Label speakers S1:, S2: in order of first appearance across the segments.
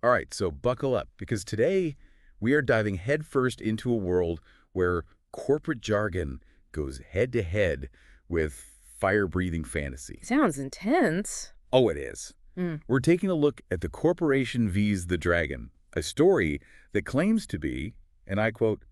S1: All right, so buckle up, because today we are diving headfirst into a world where corporate jargon goes head-to-head with fire-breathing fantasy.
S2: Sounds intense.
S1: Oh, it is.
S2: Mm.
S1: We're taking a look at The Corporation vs. the Dragon, a story that claims to be, and I quote,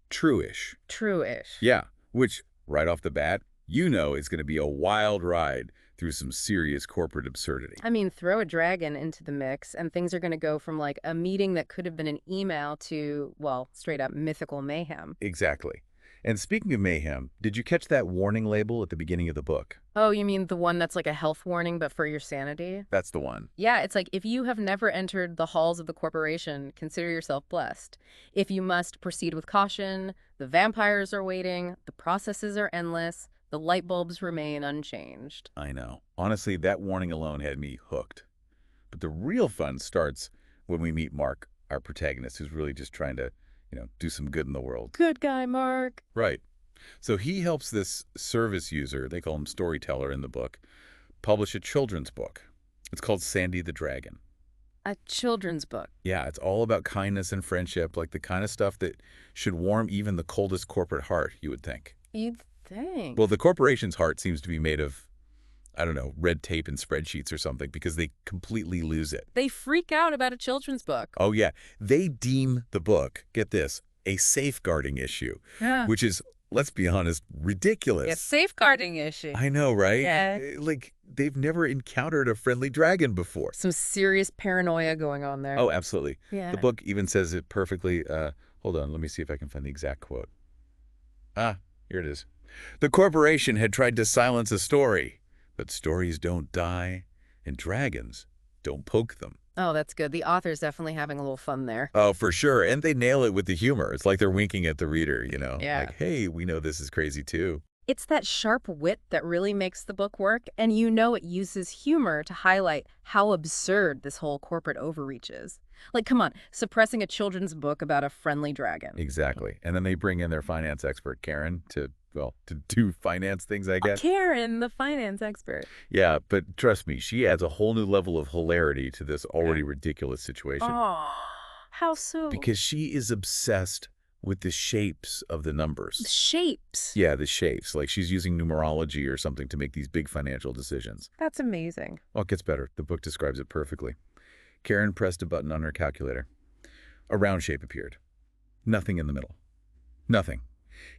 S1: true-ish.
S2: True-ish.
S1: Yeah, which, right off the bat, you know is going to be a wild ride through some serious corporate absurdity.
S2: I mean, throw a dragon into the mix, and things are going to go from like a meeting that could have been an email to, well, straight up mythical mayhem.
S1: Exactly. And speaking of mayhem, did you catch that warning label at the beginning of the book?
S2: Oh, you mean the one that's like a health warning, but for your sanity?
S1: That's the one.
S2: Yeah, it's like, if you have never entered the halls of the corporation, consider yourself blessed. If you must, proceed with caution. The vampires are waiting. The processes are endless. The light bulbs remain unchanged.
S1: I know. Honestly, that warning alone had me hooked. But the real fun starts when we meet Mark, our protagonist, who's really just trying to, do some good in the world.
S2: Good guy, Mark.
S1: Right. So he helps this service user, they call him Storyteller in the book, publish a children's book. It's called Sandy the Dragon.
S2: A children's book.
S1: Yeah, it's all about kindness and friendship, like the kind of stuff that should warm even the coldest corporate heart, you would think.
S2: You'd think.
S1: Well, the corporation's heart seems to be made of, I don't know, red tape and spreadsheets or something, because they completely lose it.
S2: They freak out about a children's book.
S1: Oh, yeah. They deem the book, get this, a safeguarding issue,
S2: Yeah.
S1: which is, let's be honest, ridiculous.
S2: A safeguarding issue.
S1: I know, right?
S2: Yeah.
S1: Like, they've never encountered a friendly dragon before.
S2: Some serious paranoia going on there.
S1: Oh, absolutely.
S2: Yeah.
S1: The book even says it perfectly. Hold on, let me see if I can find the exact quote. Ah, here it is. The corporation had tried to silence a story, but stories don't die, and dragons don't poke them.
S2: Oh, that's good. The author's definitely having a little fun there.
S1: Oh, for sure. And they nail it with the humor. It's like they're winking at the reader,
S2: Yeah.
S1: Like, hey, we know this is crazy too.
S2: It's that sharp wit that really makes the book work, and it uses humor to highlight how absurd this whole corporate overreach is. Like, come on, suppressing a children's book about a friendly dragon.
S1: Exactly. And then they bring in their finance expert, Karen, to do finance things, I guess.
S2: Karen, the finance expert.
S1: Yeah, but trust me, she adds a whole new level of hilarity to this already ridiculous situation.
S2: Oh, how so?
S1: Because she is obsessed with the shapes of the numbers.
S2: The shapes.
S1: Yeah, the shapes. Like she's using numerology or something to make these big financial decisions.
S2: That's amazing.
S1: Well, it gets better. The book describes it perfectly. Karen pressed a button on her calculator. A round shape appeared. Nothing in the middle. Nothing.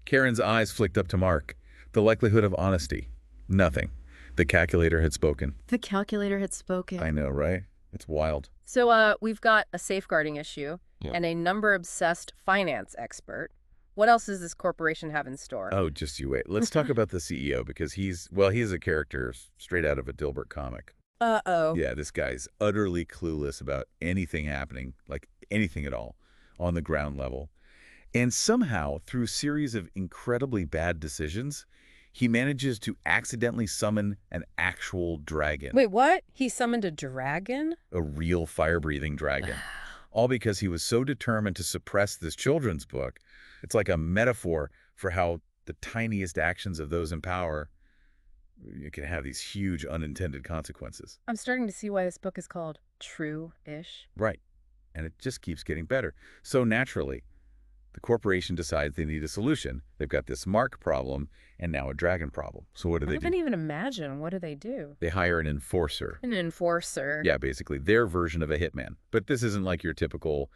S1: Karen's eyes flicked up to Mark. The likelihood of honesty. Nothing. The calculator had spoken.
S2: The calculator had spoken.
S1: I know, right? It's wild.
S2: So we've got a safeguarding issue and a number-obsessed finance expert. What else does this corporation have in store?
S1: Oh, just you wait. Let's talk about the CEO, because he's a character straight out of a Dilbert comic.
S2: Uh-oh.
S1: Yeah, this guy's utterly clueless about anything happening, like anything at all, on the ground level. And somehow, through a series of incredibly bad decisions, he manages to accidentally summon an actual dragon.
S2: Wait, what? He summoned a dragon?
S1: A real fire-breathing dragon. All because he was so determined to suppress this children's book. It's like a metaphor for how the tiniest actions of those in power can have these huge unintended consequences.
S2: I'm starting to see why this book is called True-ish.
S1: Right. And it just keeps getting better. So naturally, the corporation decides they need a solution. They've got this Mark problem and now a dragon problem. So what do they do?
S2: I can't even imagine. What do?
S1: They hire an enforcer.
S2: An enforcer.
S1: Yeah, basically their version of a hitman. But this isn't like your typical,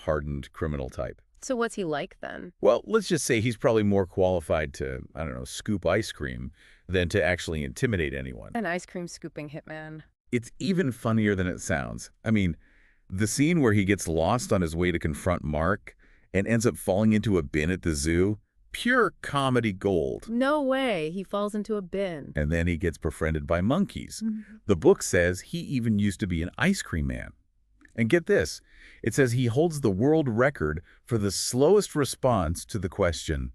S1: hardened criminal type.
S2: So what's he like then?
S1: Well, let's just say he's probably more qualified to, I don't know, scoop ice cream than to actually intimidate anyone.
S2: An ice cream scooping hitman.
S1: It's even funnier than it sounds. I mean, the scene where he gets lost on his way to confront Mark and ends up falling into a bin at the zoo, pure comedy gold.
S2: No way. He falls into a bin.
S1: And then he gets befriended by monkeys. The book says he even used to be an ice cream man. And get this, it says he holds the world record for the slowest response to the question,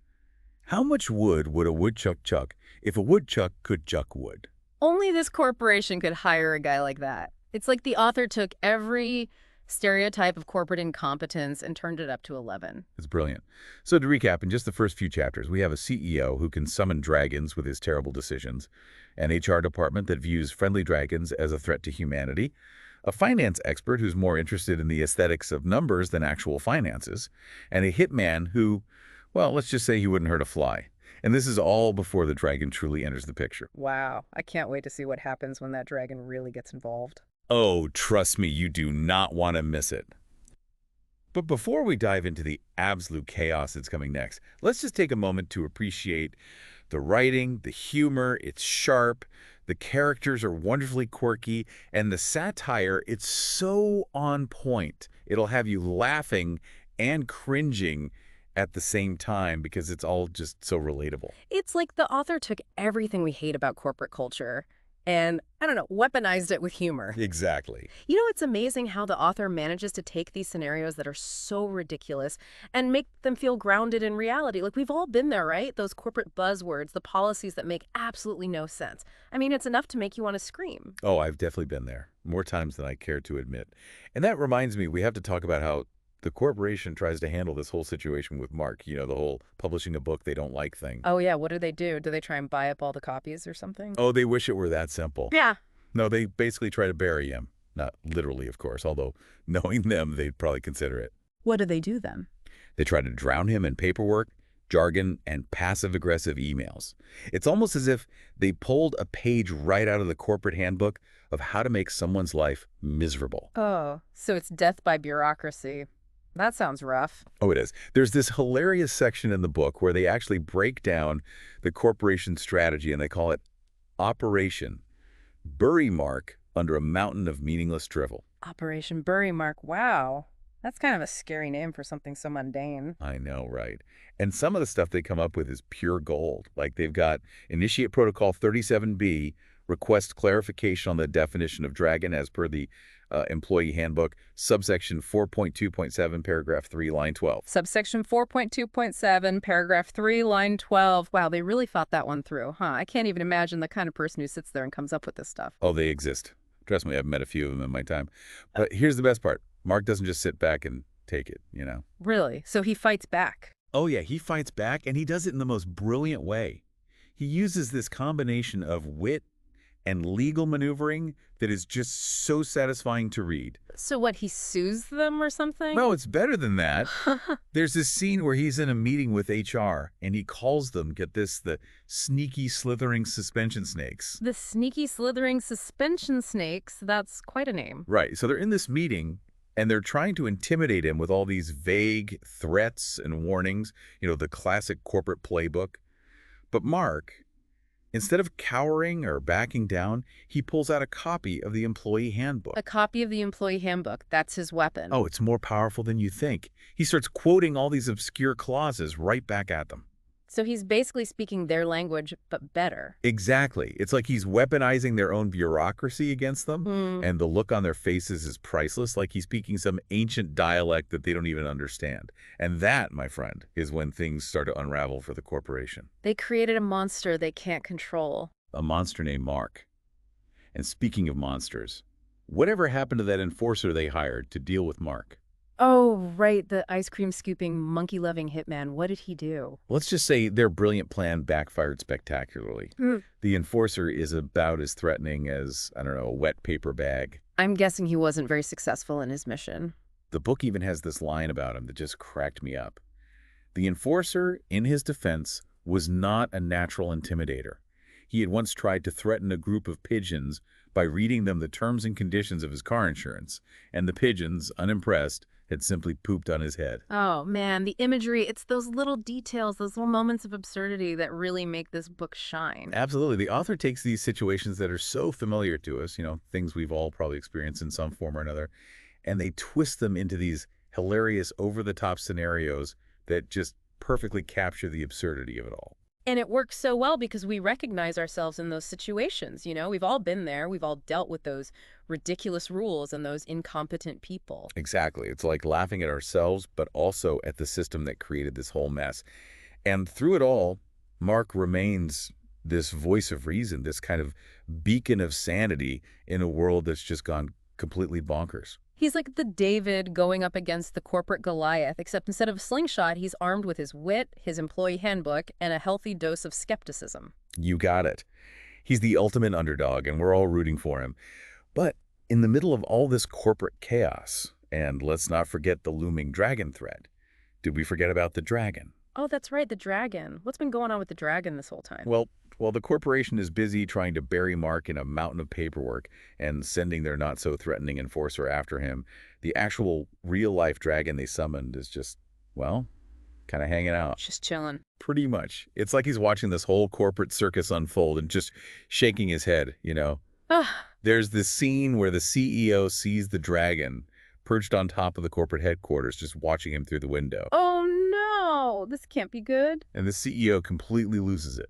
S1: how much wood would a woodchuck chuck if a woodchuck could chuck wood?
S2: Only this corporation could hire a guy like that. It's like the author took every stereotype of corporate incompetence and turned it up to 11.
S1: It's brilliant. So to recap, in just the first few chapters, we have a CEO who can summon dragons with his terrible decisions, an HR department that views friendly dragons as a threat to humanity, a finance expert who's more interested in the aesthetics of numbers than actual finances, and a hitman who, well, let's just say he wouldn't hurt a fly. And this is all before the dragon truly enters the picture.
S2: Wow, I can't wait to see what happens when that dragon really gets involved.
S1: Oh, trust me, you do not want to miss it. But before we dive into the absolute chaos that's coming next, let's just take a moment to appreciate the writing, the humor. It's sharp, the characters are wonderfully quirky, and the satire, it's so on point. It'll have you laughing and cringing at the same time because it's all just so relatable.
S2: It's like the author took everything we hate about corporate culture and, I don't know, weaponized it with humor.
S1: Exactly.
S2: You know, it's amazing how the author manages to take these scenarios that are so ridiculous and make them feel grounded in reality. Like, we've all been there, right? Those corporate buzzwords, the policies that make absolutely no sense. I mean, it's enough to make you want to scream.
S1: Oh, I've definitely been there, more times than I care to admit. And that reminds me, we have to talk about how the corporation tries to handle this whole situation with Mark, the whole publishing a book they don't like thing.
S2: Oh, yeah, what do? Do they try and buy up all the copies or something?
S1: Oh, they wish it were that simple.
S2: Yeah.
S1: No, they basically try to bury him. Not literally, of course, although knowing them, they'd probably consider it.
S2: What do they do then?
S1: They try to drown him in paperwork, jargon, and passive-aggressive emails. It's almost as if they pulled a page right out of the corporate handbook of how to make someone's life miserable.
S2: Oh, so it's death by bureaucracy. That sounds rough.
S1: Oh, it is. There's this hilarious section in the book where they actually break down the corporation strategy, and they call it Operation Bury Mark under a mountain of meaningless drivel.
S2: Operation Bury Mark. Wow. That's kind of a scary name for something so mundane.
S1: I know, right? And some of the stuff they come up with is pure gold. Like they've got Initiate Protocol 37B, request clarification on the definition of dragon as per the employee handbook, subsection 4.2.7, paragraph 3, line 12.
S2: Subsection 4.2.7, paragraph 3, line 12. Wow, they really thought that one through, huh? I can't even imagine the kind of person who sits there and comes up with this stuff.
S1: Oh, they exist. Trust me, I've met a few of them in my time. But here's the best part. Mark doesn't just sit back and take it,
S2: Really? So he fights back?
S1: Oh, yeah, he fights back, and he does it in the most brilliant way. He uses this combination of wit and legal maneuvering that is just so satisfying to read.
S2: So what, he sues them or something?
S1: No, it's better than that. There's this scene where he's in a meeting with HR, and he calls them, get this, the sneaky, slithering suspension snakes.
S2: The sneaky, slithering suspension snakes? That's quite a name.
S1: Right, so they're in this meeting, and they're trying to intimidate him with all these vague threats and warnings, the classic corporate playbook. But Mark, instead of cowering or backing down, he pulls out a copy of the employee handbook.
S2: A copy of the employee handbook. That's his weapon.
S1: Oh, it's more powerful than you think. He starts quoting all these obscure clauses right back at them.
S2: So he's basically speaking their language, but better.
S1: Exactly. It's like he's weaponizing their own bureaucracy against them, and the look on their faces is priceless, like he's speaking some ancient dialect that they don't even understand. And that, my friend, is when things start to unravel for the corporation.
S2: They created a monster they can't control.
S1: A monster named Mark. And speaking of monsters, whatever happened to that enforcer they hired to deal with Mark?
S2: Oh, right, the ice cream scooping, monkey-loving hitman. What did he do?
S1: Let's just say their brilliant plan backfired spectacularly. The enforcer is about as threatening as, I don't know, a wet paper bag.
S2: I'm guessing he wasn't very successful in his mission.
S1: The book even has this line about him that just cracked me up. The enforcer, in his defense, was not a natural intimidator. He had once tried to threaten a group of pigeons by reading them the terms and conditions of his car insurance, and the pigeons, unimpressed, had simply pooped on his head.
S2: Oh, man, the imagery, it's those little details, those little moments of absurdity that really make this book shine.
S1: Absolutely. The author takes these situations that are so familiar to us, things we've all probably experienced in some form or another, and they twist them into these hilarious, over-the-top scenarios that just perfectly capture the absurdity of it all.
S2: And it works so well because we recognize ourselves in those situations, We've all been there. We've all dealt with those ridiculous rules and those incompetent people.
S1: Exactly. It's like laughing at ourselves, but also at the system that created this whole mess. And through it all, Mark remains this voice of reason, this kind of beacon of sanity in a world that's just gone completely bonkers.
S2: He's like the David going up against the corporate Goliath, except instead of a slingshot, he's armed with his wit, his employee handbook, and a healthy dose of skepticism.
S1: You got it. He's the ultimate underdog, and we're all rooting for him. But In the middle of all this corporate chaos, and let's not forget the looming dragon threat. Did we forget about the dragon?
S2: Oh, that's right, the dragon. What's been going on with the dragon this whole time?
S1: Well, while the corporation is busy trying to bury Mark in a mountain of paperwork and sending their not-so-threatening enforcer after him, the actual real-life dragon they summoned is just, well, kind of hanging out.
S2: Just chilling.
S1: Pretty much. It's like he's watching this whole corporate circus unfold and just shaking his head, you know?
S2: Ah,
S1: There's this scene where the CEO sees the dragon perched on top of the corporate headquarters, just watching him through the window.
S2: oh no, this can't be good.
S1: And the CEO completely loses it.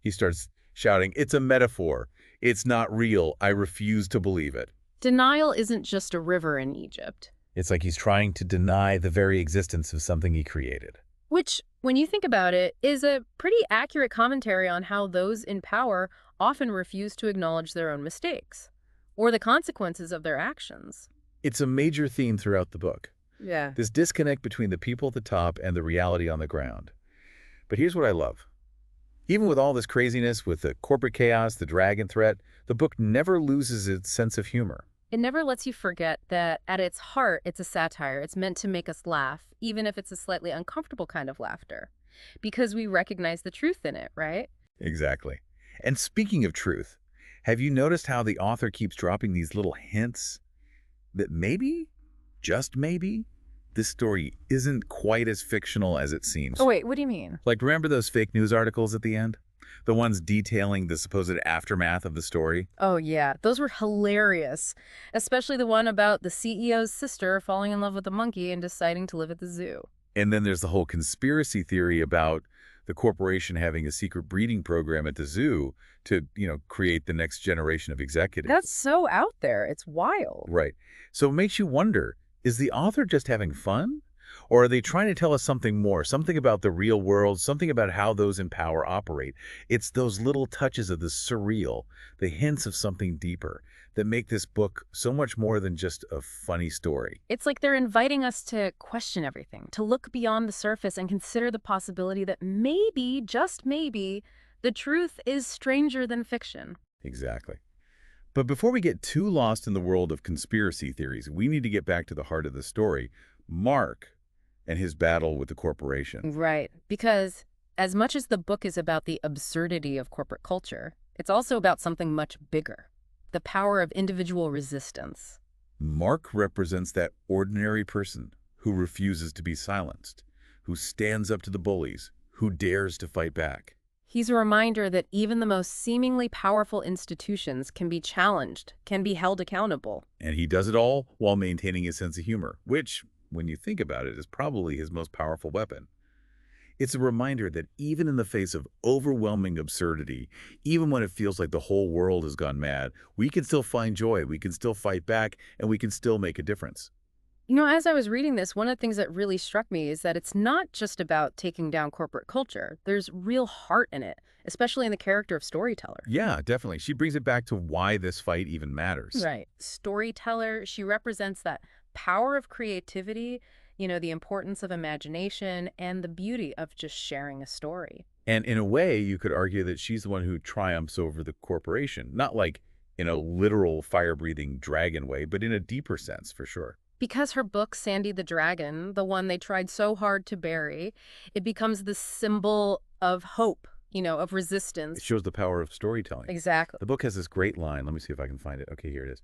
S1: He starts shouting, "It's a metaphor. It's not real. I refuse to believe it."
S2: Denial isn't just a river in Egypt.
S1: It's like he's trying to deny the very existence of something he created.
S2: Which, when you think about it, is a pretty accurate commentary on how those in power often refuse to acknowledge their own mistakes or the consequences of their actions.
S1: It's a major theme throughout the book.
S2: Yeah.
S1: This disconnect between the people at the top and the reality on the ground. But here's what I love. Even with all this craziness, with the corporate chaos, the dragon threat, the book never loses its sense of humor.
S2: It never lets you forget that at its heart, it's a satire. It's meant to make us laugh, even if it's a slightly uncomfortable kind of laughter, because we recognize the truth in it, right?
S1: Exactly. And speaking of truth, have you noticed how the author keeps dropping these little hints that maybe, just maybe, this story isn't quite as fictional as it seems?
S2: Oh, wait, what do you mean?
S1: Like, remember those fake news articles at the end? The ones detailing the supposed aftermath of the story?
S2: Oh, yeah, those were hilarious, especially the one about the CEO's sister falling in love with a monkey and deciding to live at the zoo.
S1: And then there's the whole conspiracy theory about the corporation having a secret breeding program at the zoo to, create the next generation of executives.
S2: That's so out there. It's wild.
S1: Right. So it makes you wonder, is the author just having fun? Or are they trying to tell us something more, something about the real world, something about how those in power operate? It's those little touches of the surreal, the hints of something deeper, that make this book so much more than just a funny story.
S2: It's like they're inviting us to question everything, to look beyond the surface and consider the possibility that maybe, just maybe, the truth is stranger than fiction.
S1: Exactly. But before we get too lost in the world of conspiracy theories, we need to get back to the heart of the story, Mark and his battle with the corporation.
S2: Right. Because as much as the book is about the absurdity of corporate culture, it's also about something much bigger, the power of individual resistance.
S1: Mark represents that ordinary person who refuses to be silenced, who stands up to the bullies, who dares to fight back.
S2: He's a reminder that even the most seemingly powerful institutions can be challenged, can be held accountable.
S1: And he does it all while maintaining his sense of humor, which, when you think about it, is probably his most powerful weapon. It's a reminder that even in the face of overwhelming absurdity, even when it feels like the whole world has gone mad, we can still find joy, we can still fight back, and we can still make a difference.
S2: As I was reading this, one of the things that really struck me is that it's not just about taking down corporate culture. There's real heart in it, especially in the character of Storyteller.
S1: Yeah, definitely. She brings it back to why this fight even matters.
S2: Right. Storyteller, she represents that power of creativity, the importance of imagination, and the beauty of just sharing a story.
S1: And in a way, you could argue that she's the one who triumphs over the corporation. Not like in a literal fire-breathing dragon way, but in a deeper sense, for sure.
S2: Because her book, Sandy the Dragon, the one they tried so hard to bury, it becomes the symbol of hope, of resistance.
S1: It shows the power of storytelling.
S2: Exactly.
S1: The book has this great line. Let me see if I can find it. Okay, here it is.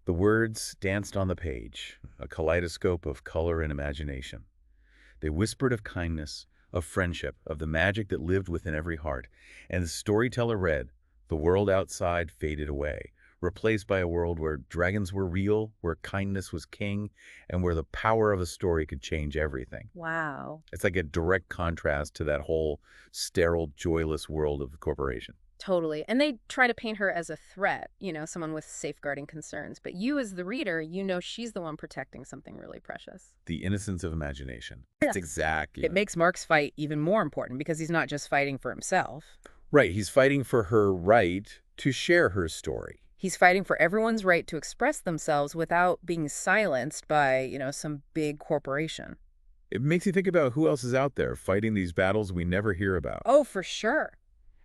S1: The words danced on the page, a kaleidoscope of color and imagination. They whispered of kindness, of friendship, of the magic that lived within every heart. And the storyteller read, the world outside faded away, replaced by a world where dragons were real, where kindness was king, and where the power of a story could change everything.
S2: Wow.
S1: It's like a direct contrast to that whole sterile, joyless world of the corporation.
S2: Totally. And they try to paint her as a threat, someone with safeguarding concerns. But you as the reader, she's the one protecting something really precious.
S1: The innocence of imagination.
S2: Yeah.
S1: That's exactly.
S2: It makes Mark's fight even more important because he's not just fighting for himself.
S1: Right. He's fighting for her right to share her story.
S2: He's fighting for everyone's right to express themselves without being silenced by, some big corporation.
S1: It makes you think about who else is out there fighting these battles we never hear about.
S2: Oh, for sure.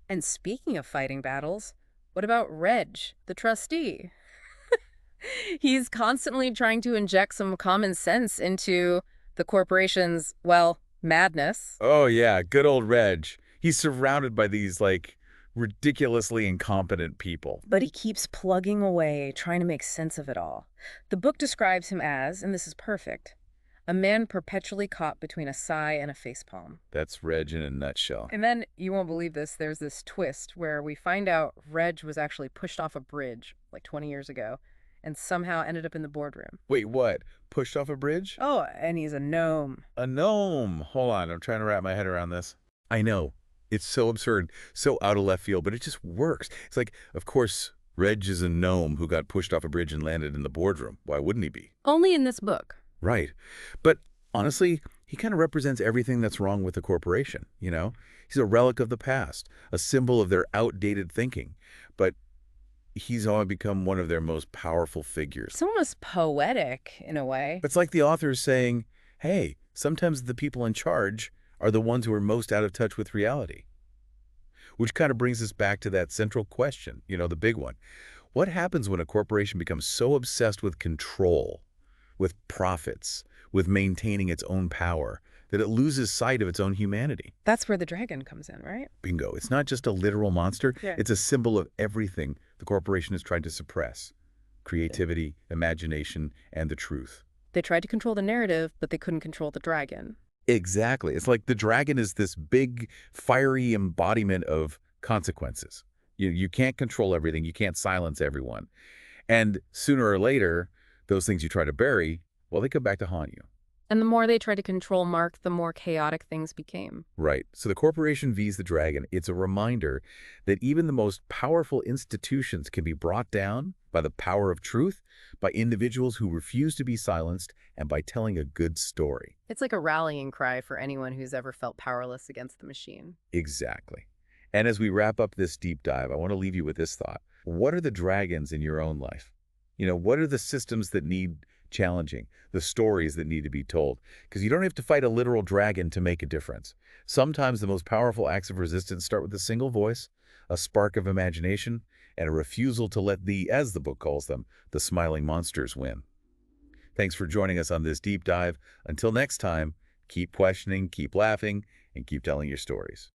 S2: And speaking of fighting battles, what about Reg, the trustee? He's constantly trying to inject some common sense into the corporation's, well, madness.
S1: Oh, yeah, good old Reg. He's surrounded by these, like, ridiculously incompetent people.
S2: But he keeps plugging away, trying to make sense of it all. The book describes him as, and this is perfect, a man perpetually caught between a sigh and a facepalm.
S1: That's Reg in a nutshell.
S2: And then, you won't believe this, there's this twist where we find out Reg was actually pushed off a bridge like 20 years ago and somehow ended up in the boardroom.
S1: Wait, what? Pushed off a bridge?
S2: Oh, and he's a gnome.
S1: A gnome. Hold on, I'm trying to wrap my head around this. I know. It's so absurd, so out of left field, but it just works. It's like, of course, Reg is a gnome who got pushed off a bridge and landed in the boardroom. Why wouldn't he be?
S2: Only in this book.
S1: Right. But honestly, he kind of represents everything that's wrong with the corporation, you know? He's a relic of the past, a symbol of their outdated thinking. But he's only become one of their most powerful figures.
S2: It's almost poetic, in a way.
S1: It's like the author is saying, hey, sometimes the people in charge are the ones who are most out of touch with reality. Which kind of brings us back to that central question, you know, the big one. What happens when a corporation becomes so obsessed with control, with profits, with maintaining its own power, that it loses sight of its own humanity?
S2: That's where the dragon comes in, right?
S1: Bingo. It's not just a literal monster.
S2: Yeah.
S1: It's a symbol of everything the corporation has tried to suppress. Creativity, imagination, and the truth.
S2: They tried to control the narrative, but they couldn't control the dragon.
S1: Exactly. It's like the dragon is this big, fiery embodiment of consequences. You can't control everything. You can't silence everyone. And sooner or later, those things you try to bury, well, they come back to haunt you.
S2: And the more they tried to control Mark, the more chaotic things became.
S1: Right. So the corporation vs. the dragon. It's a reminder that even the most powerful institutions can be brought down by the power of truth, by individuals who refuse to be silenced, and by telling a good story.
S2: It's like a rallying cry for anyone who's ever felt powerless against the machine.
S1: Exactly. And as we wrap up this deep dive, I want to leave you with this thought. What are the dragons in your own life? You know, what are the systems that need challenging, the stories that need to be told? Because you don't have to fight a literal dragon to make a difference. Sometimes the most powerful acts of resistance start with a single voice, a spark of imagination, and a refusal to let the, as the book calls them, the smiling monsters win. Thanks for joining us on this deep dive. Until next time, keep questioning, keep laughing, and keep telling your stories.